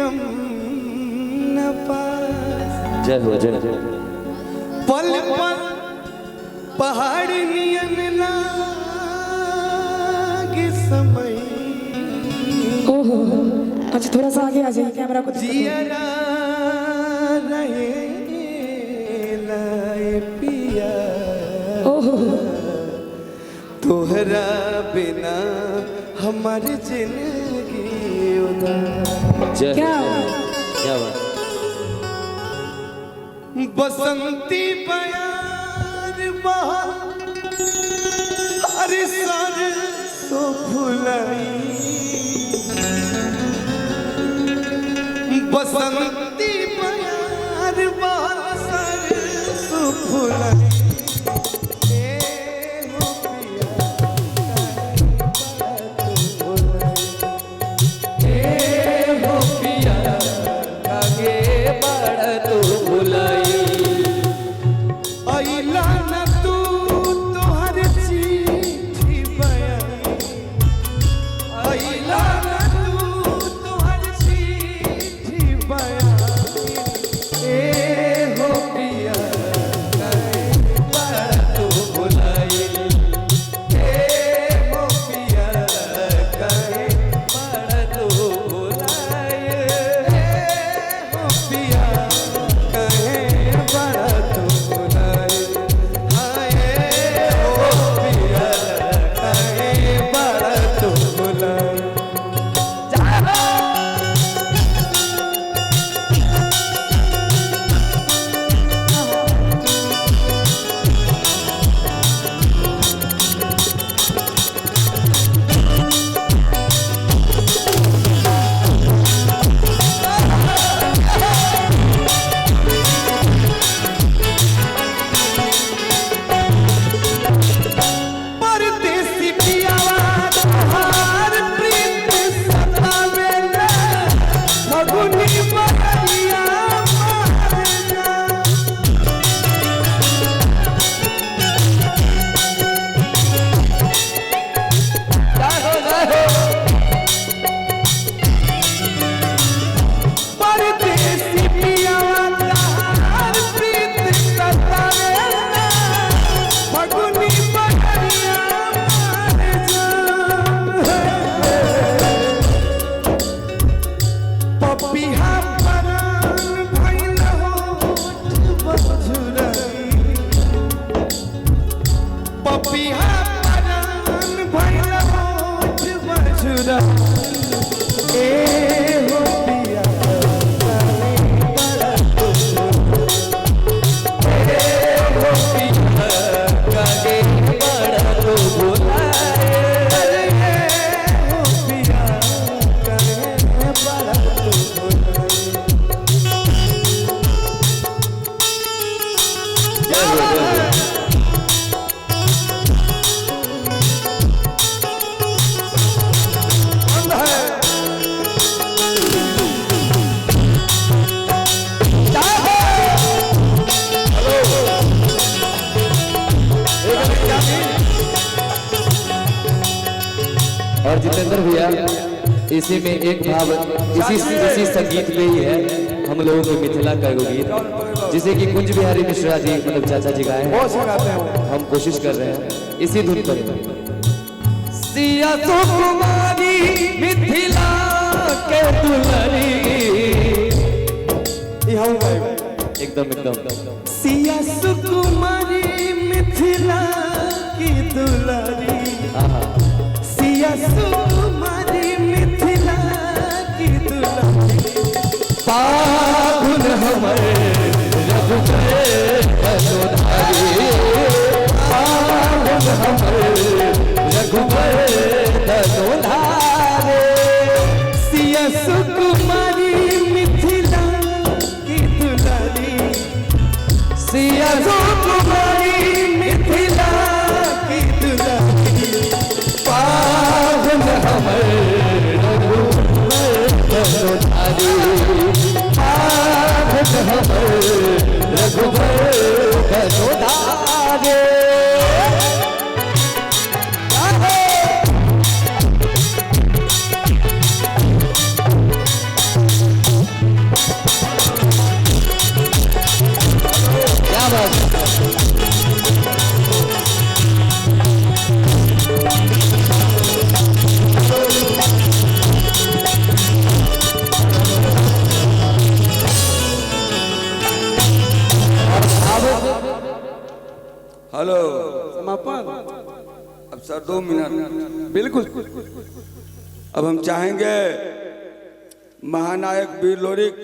गम न पास। जय हो जय। पल पल पहाड़ नियन लागे समय। ओहो, अच्छा थोड़ा सा आगे आ जाइए, कैमरा को जियरा रहे लाए पिया। ओहो, तोहरा बिना हमारी जिंदगी उदास। जय क्या क्या बात। बसंती प्यार बहार हर सर सो फुलाई। बसंती प्यार बहार सर सो फुलाई। और जितेंद्र भैया इसी में एक भाव इसी संगीत में ही है हम लोगों के मिथिला का गीत जिसे कि कुंज बिहारी मिश्रा जी मतलब चाचा जी गाए हैं। हम कोशिश कर रहे हैं इसी धुन पर। सिया सुकुमारी मिथिला के दुलारी। एकदम एकदम सिया सुकुमारी मिथिला की दुलारी। सिया सुकुमारी मिथिला की दुलारी। पागुन हमर रघुबर धनुधारी। पागुन हमर रघुबर धनुधारी। सिया सुकुमारी मिथिला की दुलारी। सिया सुकुमारी मिथिला की दुलारी। पागुन हमर रघुबर धनुधारी। पागुन हमर रघुबर धनुधारी। समापन। अब सर 2 मिनट बिल्कुल। अब हम चाहेंगे महानायक वीर लोरिक